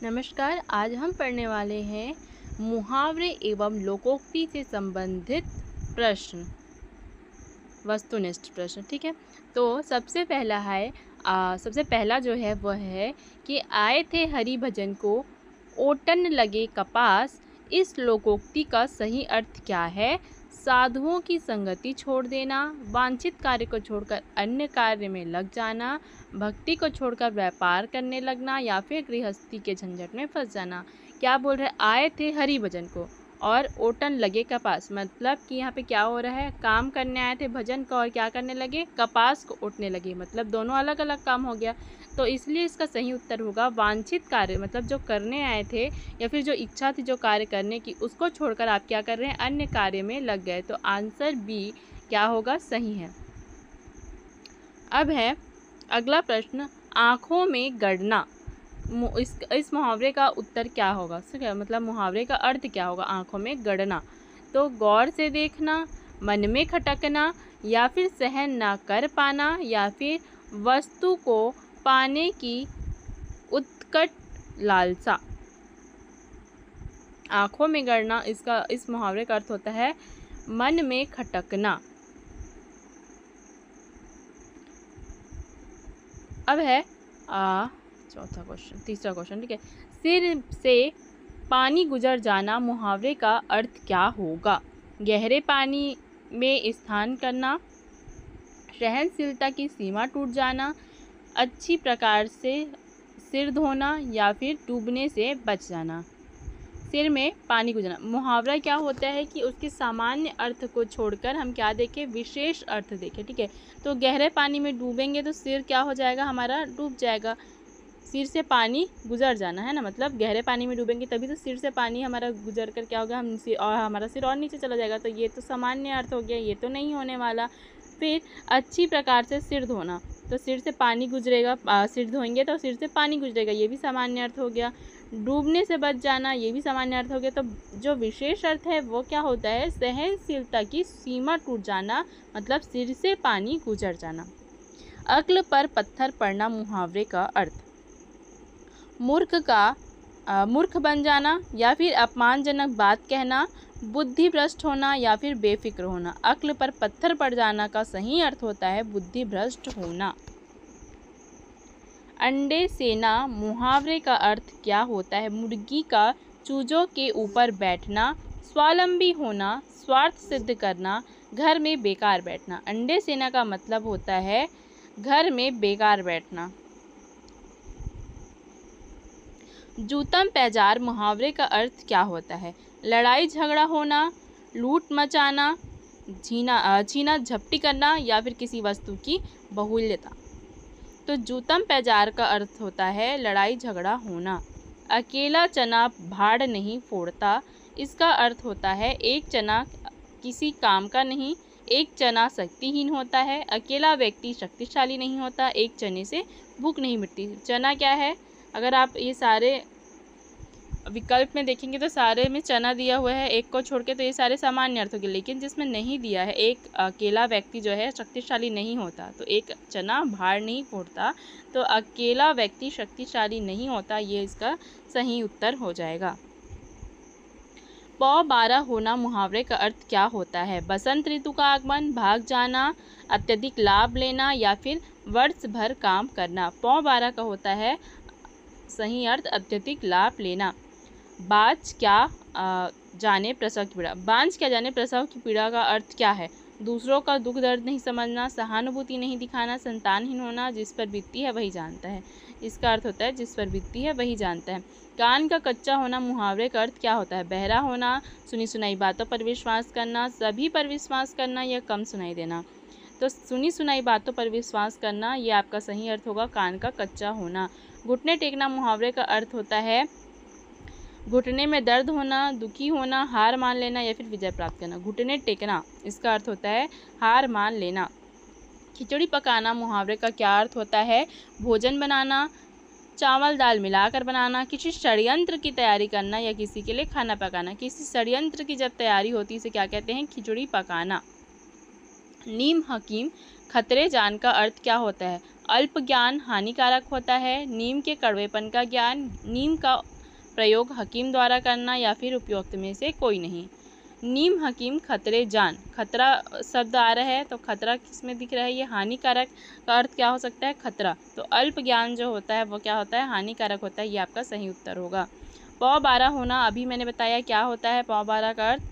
नमस्कार। आज हम पढ़ने वाले हैं मुहावरे एवं लोकोक्ति से संबंधित प्रश्न, वस्तुनिष्ठ प्रश्न। ठीक है, तो सबसे पहला जो है वह है कि आए थे हरि भजन को, ओटन लगे कपास। इस लोकोक्ति का सही अर्थ क्या है? साधुओं की संगति छोड़ देना, वांछित कार्य को छोड़कर अन्य कार्य में लग जाना, भक्ति को छोड़कर व्यापार करने लगना, या फिर गृहस्थी के झंझट में फंस जाना। क्या बोल रहे? आए थे हरि भजन को और ओटन लगे कपास, मतलब कि यहाँ पे क्या हो रहा है? काम करने आए थे भजन का और क्या करने लगे? कपास को ओटने लगे, मतलब दोनों अलग अलग काम हो गया। तो इसलिए इसका सही उत्तर होगा वांछित कार्य, मतलब जो करने आए थे या फिर जो इच्छा थी जो कार्य करने की, उसको छोड़कर आप क्या कर रहे हैं? अन्य कार्य में लग गए। तो आंसर बी क्या होगा? सही है। अब है अगला प्रश्न, आँखों में गड़ना। इस मुहावरे का उत्तर क्या होगा? मतलब मुहावरे का अर्थ क्या होगा? आँखों में गड़ना। तो गौर से देखना, मन में खटकना, या फिर सहन ना कर पाना, या फिर वस्तु को पाने की उत्कट लालसा। आँखों में गड़ना, इस मुहावरे का अर्थ होता है मन में खटकना। अब है तीसरा क्वेश्चन। ठीक है, सिर से पानी गुजर जाना मुहावरे का अर्थ क्या होगा? गहरे पानी में स्नान करना, सहनशीलता की सीमा टूट जाना, अच्छी प्रकार से सिर धोना, या फिर डूबने से बच जाना। सिर में पानी गुजरना मुहावरा क्या होता है कि उसके सामान्य अर्थ को छोड़कर हम क्या देखें? विशेष अर्थ देखें। ठीक है, तो गहरे पानी में डूबेंगे तो सिर क्या हो जाएगा? हमारा डूब जाएगा। सिर से पानी गुजर जाना है ना, मतलब गहरे पानी में डूबेंगे तभी तो सिर से पानी हमारा गुजर कर क्या होगा? और हमारा सिर और नीचे चला जाएगा। तो ये तो सामान्य अर्थ हो गया, ये तो नहीं होने वाला। फिर अच्छी प्रकार से सिर धोना, तो सिर से पानी गुजरेगा, सिर धोएंगे तो सिर से पानी गुजरेगा, ये भी सामान्य अर्थ हो गया। डूबने से बच जाना, ये भी सामान्य अर्थ हो गया। तो जो विशेष अर्थ है वो क्या होता है? सहनशीलता की सीमा टूट जाना, मतलब सिर से पानी गुजर जाना। अक्ल पर पत्थर पड़ना मुहावरे का अर्थ, मूर्ख बन जाना, या फिर अपमानजनक बात कहना, बुद्धि भ्रष्ट होना, या फिर बेफिक्र होना। अक्ल पर पत्थर पड़ जाना का सही अर्थ होता है बुद्धि भ्रष्ट होना। अंडे सेना मुहावरे का अर्थ क्या होता है? मुर्गी का चूजों के ऊपर बैठना, स्वावलंबी होना, स्वार्थ सिद्ध करना, घर में बेकार बैठना। अंडे सेना का मतलब होता है घर में बेकार बैठना। जूतम पैजार मुहावरे का अर्थ क्या होता है? लड़ाई झगड़ा होना, लूट मचाना, छीना झपटी करना, या फिर किसी वस्तु की बहुल्यता। तो जूतम पैजार का अर्थ होता है लड़ाई झगड़ा होना। अकेला चना भाड़ नहीं फोड़ता, इसका अर्थ होता है एक चना किसी काम का नहीं, एक चना शक्तिहीन होता है, अकेला व्यक्ति शक्तिशाली नहीं होता, एक चने से भूख नहीं मिटती। चना क्या है? अगर आप ये सारे विकल्प में देखेंगे तो सारे में चना दिया हुआ है, एक को छोड़ के, तो ये सारे सामान्य अर्थ हो गए। लेकिन जिसमें नहीं दिया है, एक अकेला व्यक्ति जो है शक्तिशाली नहीं होता, तो एक चना भाड़ नहीं फोड़ता, तो अकेला व्यक्ति शक्तिशाली नहीं होता, ये इसका सही उत्तर हो जाएगा। पौ 12 होना मुहावरे का अर्थ क्या होता है? बसंत ऋतु का आगमन, भाग जाना, अत्यधिक लाभ लेना, या फिर वर्ष भर काम करना। पौ 12 का होता है सही अर्थ अत्यधिक लाभ लेना। बाँझ क्या जाने प्रसव की पीड़ा। बाँझ क्या जाने प्रसव की पीड़ा का अर्थ क्या है? दूसरों का दुख दर्द नहीं समझना, सहानुभूति नहीं दिखाना, संतानहीन होना, जिस पर बीतती है वही जानता है। इसका अर्थ होता है जिस पर बीतती है वही जानता है। कान का कच्चा होना मुहावरे का अर्थ क्या होता है? बहरा होना, सुनी सुनाई बातों पर विश्वास करना, सभी पर विश्वास करना, या कम सुनाई देना। तो सुनी सुनाई बातों पर विश्वास करना, ये आपका सही अर्थ होगा कान का कच्चा होना। घुटने टेकना मुहावरे का अर्थ होता है घुटने में दर्द होना, दुखी होना, हार मान लेना, या फिर विजय प्राप्त करना। घुटने टेकना, इसका अर्थ होता है हार मान लेना। खिचड़ी पकाना मुहावरे का क्या अर्थ होता है? भोजन बनाना, चावल दाल मिलाकर बनाना, किसी षड्यंत्र की तैयारी करना, या किसी के लिए खाना पकाना। किसी षड्यंत्र की जब तैयारी होती है इसे क्या कहते हैं? खिचड़ी पकाना। नीम हकीम खतरे जान का अर्थ क्या होता है? अल्प ज्ञान हानिकारक होता है। नीम के कड़वेपन का ज्ञान, नीम का प्रयोग हकीम द्वारा करना या फिर उपयुक्त में से कोई नहीं। नीम हकीम खतरे जान, खतरा शब्द आ रहा है तो खतरा किस में दिख रहा है, ये हानिकारक का अर्थ क्या हो सकता है, खतरा। तो अल्प ज्ञान जो होता है वो क्या होता है, हानिकारक होता है। ये आपका सही उत्तर होगा। पौ 12 होना, अभी मैंने बताया क्या होता है पौ 12 का अर्थ,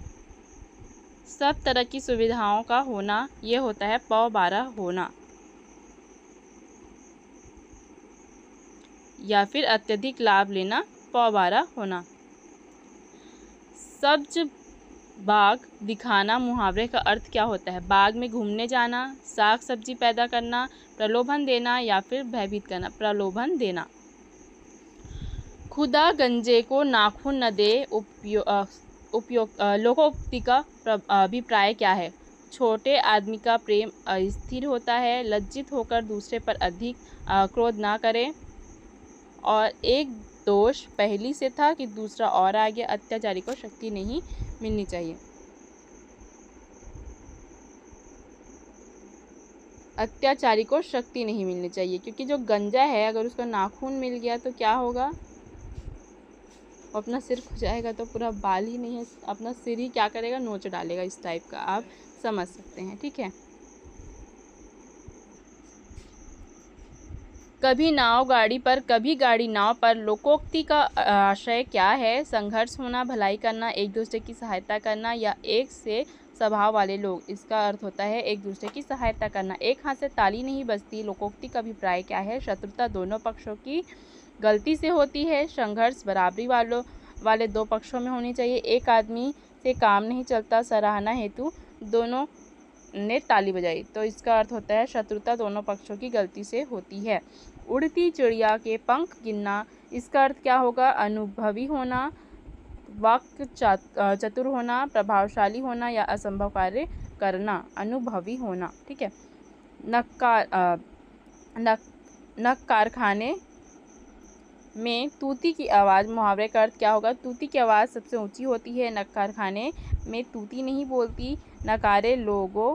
सब तरह की सुविधाओं का होना, ये होता है पौ 12 होना, या फिर अत्यधिक लाभ लेना, पौ 12 होना। सब्ज बाग दिखाना मुहावरे का अर्थ क्या होता है, बाग में घूमने जाना, साग सब्जी पैदा करना, प्रलोभन देना या फिर भयभीत करना, प्रलोभन देना। खुदा गंजे को नाखून न दे, लोकोक्ति का अभिप्राय क्या है। छोटे आदमी का प्रेम अस्थिर होता है, लज्जित होकर दूसरे पर अधिक क्रोध ना करे, और एक दोष पहली से था कि दूसरा और आ गया, अत्याचारी को शक्ति नहीं मिलनी चाहिए। अत्याचारी को शक्ति नहीं मिलनी चाहिए, क्योंकि जो गंजा है अगर उसका नाखून मिल गया तो क्या होगा, वो अपना सिर खुजाएगा तो पूरा बाल ही नहीं है, अपना सिर ही क्या करेगा, नोच डालेगा, इस टाइप का आप समझ सकते हैं। ठीक है। कभी नाव गाड़ी पर, कभी गाड़ी नाव पर, लोकोक्ति का आशय क्या है, संघर्ष होना, भलाई करना, एक दूसरे की सहायता करना या एक से स्वभाव वाले लोग। इसका अर्थ होता है एक दूसरे की सहायता करना। एक हाथ से ताली नहीं बजती, लोकोक्ति का अभिप्राय क्या है, शत्रुता दोनों पक्षों की गलती से होती है, संघर्ष बराबरी वाले दो पक्षों में होनी चाहिए, एक आदमी से काम नहीं चलता, सराहना हेतु दोनों ने ताली बजाई। तो इसका अर्थ होता है शत्रुता दोनों पक्षों की गलती से होती है। उड़ती चिड़िया के पंख गिनना, इसका अर्थ क्या होगा, अनुभवी होना, वाक् चतुर होना, प्रभावशाली होना या असंभव कार्य करना, अनुभवी होना। ठीक है। नक कारखाने में तूती की आवाज़, मुहावरे का अर्थ क्या होगा, तूती की आवाज़ सबसे ऊंची होती है, नक कारखाने में तूती नहीं बोलती, नकारे लोगों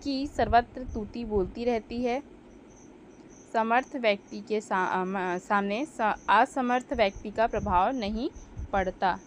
की सर्वत्र तूती बोलती रहती है, समर्थ व्यक्ति के सामने असमर्थ व्यक्ति का प्रभाव नहीं पड़ता।